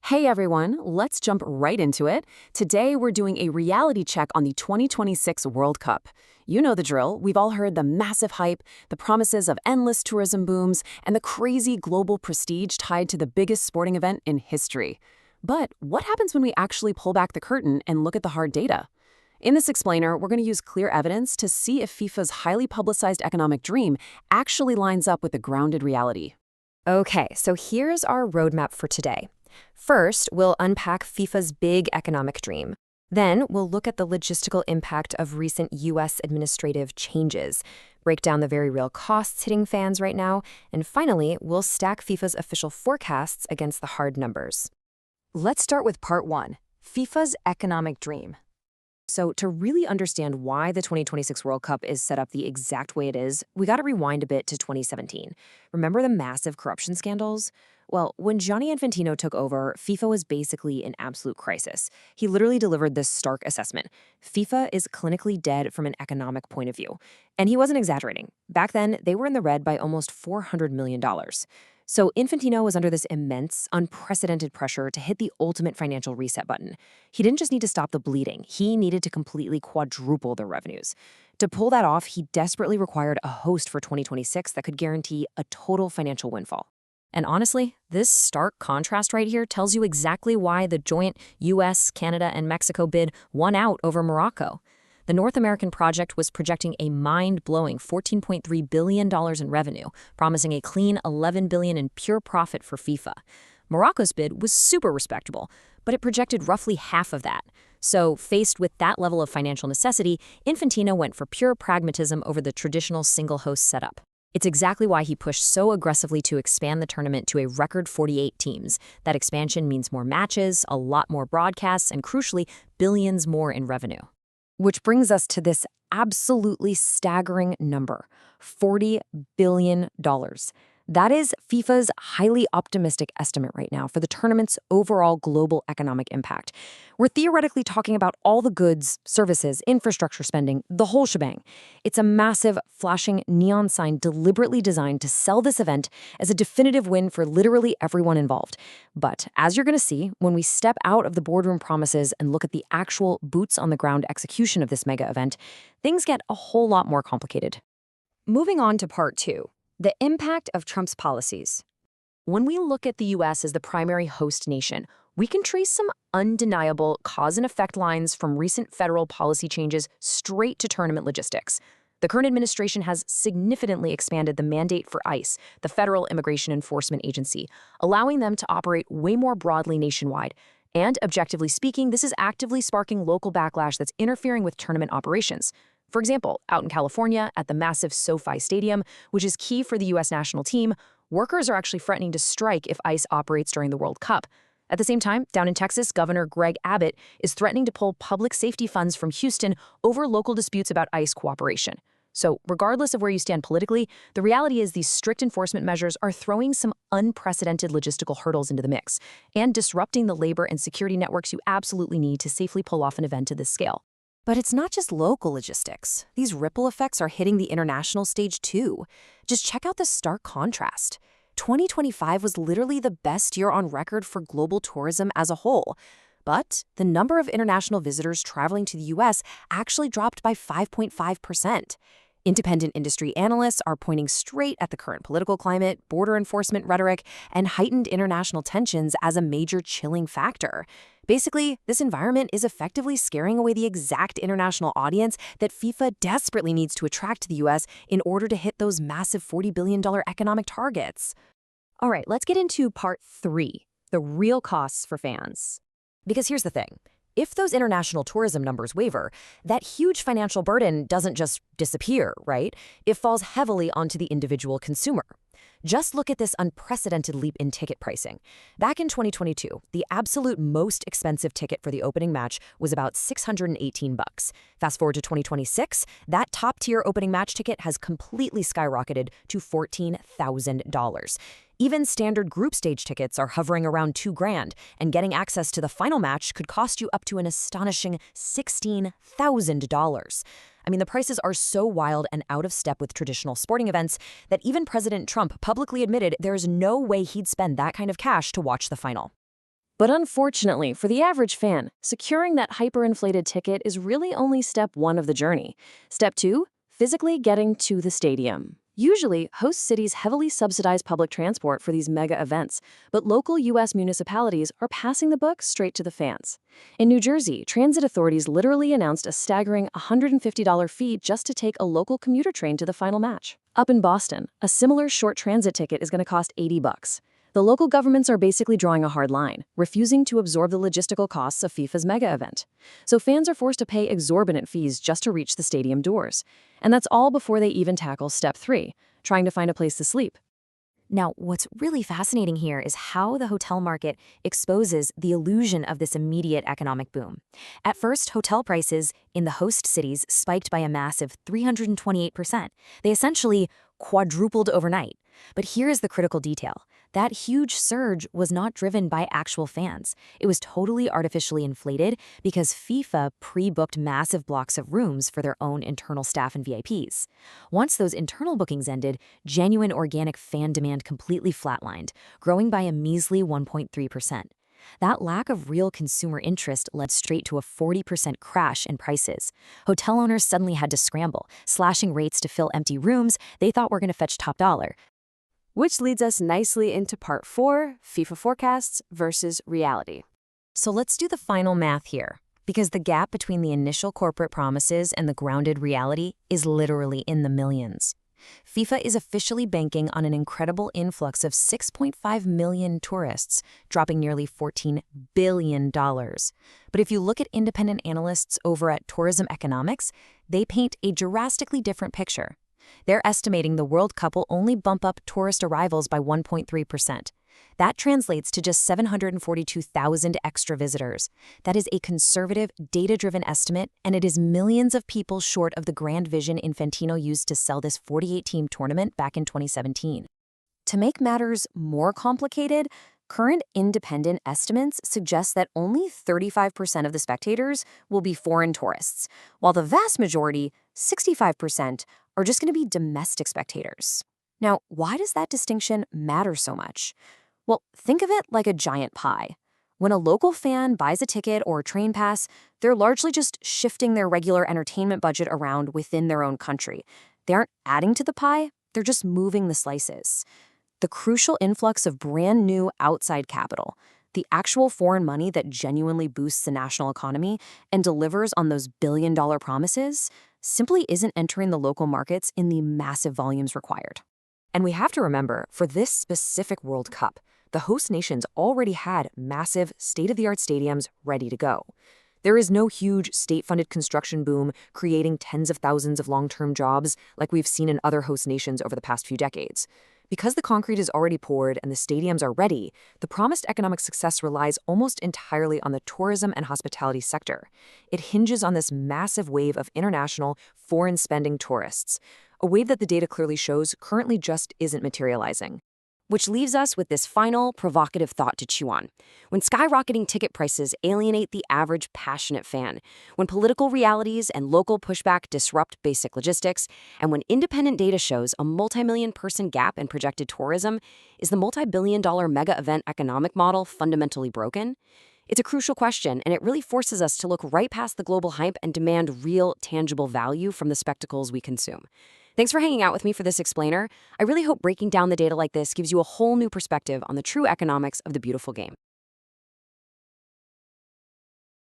Hey everyone, let's jump right into it. Today we're doing a reality check on the 2026 World Cup. You know the drill. We've all heard the massive hype, the promises of endless tourism booms, and the crazy global prestige tied to the biggest sporting event in history. But what happens when we actually pull back the curtain and look at the hard data? In this explainer, we're going to use clear evidence to see if FIFA's highly publicized economic dream actually lines up with the grounded reality. Okay, so here's our roadmap for today. First, we'll unpack FIFA's big economic dream. Then, we'll look at the logistical impact of recent U.S. administrative changes, break down the very real costs hitting fans right now, and finally, we'll stack FIFA's official forecasts against the hard numbers. Let's start with part one, FIFA's economic dream. So to really understand why the 2026 World Cup is set up the exact way it is, we got to rewind a bit to 2017. Remember the massive corruption scandals? Well, when Gianni Infantino took over, FIFA was basically in absolute crisis. He literally delivered this stark assessment. FIFA is clinically dead from an economic point of view. And he wasn't exaggerating. Back then, they were in the red by almost $400 million. So Infantino was under this immense, unprecedented pressure to hit the ultimate financial reset button. He didn't just need to stop the bleeding, he needed to completely quadruple their revenues. To pull that off, he desperately required a host for 2026 that could guarantee a total financial windfall. And honestly, this stark contrast right here tells you exactly why the joint US, Canada, and Mexico bid won out over Morocco. The North American project was projecting a mind-blowing $14.3 billion in revenue, promising a clean $11 billion in pure profit for FIFA. Morocco's bid was super respectable, but it projected roughly half of that. So, faced with that level of financial necessity, Infantino went for pure pragmatism over the traditional single-host setup. It's exactly why he pushed so aggressively to expand the tournament to a record 48 teams. That expansion means more matches, a lot more broadcasts, and crucially, billions more in revenue. Which brings us to this absolutely staggering number, $40 billion. That is FIFA's highly optimistic estimate right now for the tournament's overall global economic impact. We're theoretically talking about all the goods, services, infrastructure spending, the whole shebang. It's a massive, flashing neon sign deliberately designed to sell this event as a definitive win for literally everyone involved. But as you're going to see, when we step out of the boardroom promises and look at the actual boots-on-the-ground execution of this mega event, things get a whole lot more complicated. Moving on to part two. The impact of Trump's policies. When we look at the U.S. as the primary host nation, we can trace some undeniable cause and effect lines from recent federal policy changes straight to tournament logistics. The current administration has significantly expanded the mandate for ICE, the Federal Immigration Enforcement Agency, allowing them to operate way more broadly nationwide. And objectively speaking, this is actively sparking local backlash that's interfering with tournament operations. For example, out in California, at the massive SoFi Stadium, which is key for the U.S. national team, workers are actually threatening to strike if ICE operates during the World Cup. At the same time, down in Texas, Governor Greg Abbott is threatening to pull public safety funds from Houston over local disputes about ICE cooperation. So, regardless of where you stand politically, the reality is these strict enforcement measures are throwing some unprecedented logistical hurdles into the mix and disrupting the labor and security networks you absolutely need to safely pull off an event to this scale. But it's not just local logistics. These ripple effects are hitting the international stage too. Just check out the stark contrast. 2025 was literally the best year on record for global tourism as a whole. But the number of international visitors traveling to the U.S. actually dropped by 5.5%. Independent industry analysts are pointing straight at the current political climate, border enforcement rhetoric, and heightened international tensions as a major chilling factor. Basically, this environment is effectively scaring away the exact international audience that FIFA desperately needs to attract to the U.S. in order to hit those massive $40 billion economic targets. All right, let's get into part three, the real costs for fans. Because here's the thing. If those international tourism numbers waver, that huge financial burden doesn't just disappear, right? It falls heavily onto the individual consumer. Just look at this unprecedented leap in ticket pricing. Back in 2022, the absolute most expensive ticket for the opening match was about $618. Fast forward to 2026, that top-tier opening match ticket has completely skyrocketed to $14,000. Even standard group stage tickets are hovering around $2,000, and getting access to the final match could cost you up to an astonishing $16,000. I mean, the prices are so wild and out of step with traditional sporting events that even President Trump publicly admitted there's no way he'd spend that kind of cash to watch the final. But unfortunately, for the average fan, securing that hyperinflated ticket is really only step one of the journey. Step two, physically getting to the stadium. Usually, host cities heavily subsidize public transport for these mega events, but local U.S. municipalities are passing the buck straight to the fans. In New Jersey, transit authorities literally announced a staggering $150 fee just to take a local commuter train to the final match. Up in Boston, a similar short transit ticket is going to cost $80. The local governments are basically drawing a hard line, refusing to absorb the logistical costs of FIFA's mega event. So fans are forced to pay exorbitant fees just to reach the stadium doors. And that's all before they even tackle step three, trying to find a place to sleep. Now, what's really fascinating here is how the hotel market exposes the illusion of this immediate economic boom. At first, hotel prices in the host cities spiked by a massive 328%. They essentially quadrupled overnight. But here is the critical detail. That huge surge was not driven by actual fans. It was totally artificially inflated because FIFA pre-booked massive blocks of rooms for their own internal staff and VIPs. Once those internal bookings ended, genuine organic fan demand completely flatlined, growing by a measly 1.3%. That lack of real consumer interest led straight to a 40% crash in prices. Hotel owners suddenly had to scramble, slashing rates to fill empty rooms they thought were going to fetch top dollar. Which leads us nicely into part 4, FIFA forecasts versus reality. So let's do the final math here, because the gap between the initial corporate promises and the grounded reality is literally in the millions. FIFA is officially banking on an incredible influx of 6.5 million tourists, dropping nearly $14 billion. But if you look at independent analysts over at Tourism Economics, they paint a drastically different picture. They're estimating the World Cup will only bump up tourist arrivals by 1.3%. That translates to just 742,000 extra visitors. That is a conservative, data-driven estimate, and it is millions of people short of the grand vision Infantino used to sell this 48-team tournament back in 2017. To make matters more complicated, current independent estimates suggest that only 35% of the spectators will be foreign tourists, while the vast majority, 65%, are just going to be domestic spectators. Now, why does that distinction matter so much? Well, think of it like a giant pie. When a local fan buys a ticket or a train pass, they're largely just shifting their regular entertainment budget around within their own country. They aren't adding to the pie, they're just moving the slices. The crucial influx of brand new outside capital, the actual foreign money that genuinely boosts the national economy and delivers on those billion-dollar promises, simply isn't entering the local markets in the massive volumes required. And we have to remember, for this specific World Cup, the host nations already had massive, state-of-the-art stadiums ready to go. There is no huge state-funded construction boom creating tens of thousands of long-term jobs like we've seen in other host nations over the past few decades. Because the concrete is already poured and the stadiums are ready, the promised economic success relies almost entirely on the tourism and hospitality sector. It hinges on this massive wave of international, foreign-spending tourists, a wave that the data clearly shows currently just isn't materializing. Which leaves us with this final, provocative thought to chew on. When skyrocketing ticket prices alienate the average passionate fan, when political realities and local pushback disrupt basic logistics, and when independent data shows a multi-million-person gap in projected tourism, is the multi-billion-dollar mega-event economic model fundamentally broken? It's a crucial question, and it really forces us to look right past the global hype and demand real, tangible value from the spectacles we consume. Thanks for hanging out with me for this explainer. I really hope breaking down the data like this gives you a whole new perspective on the true economics of the beautiful game.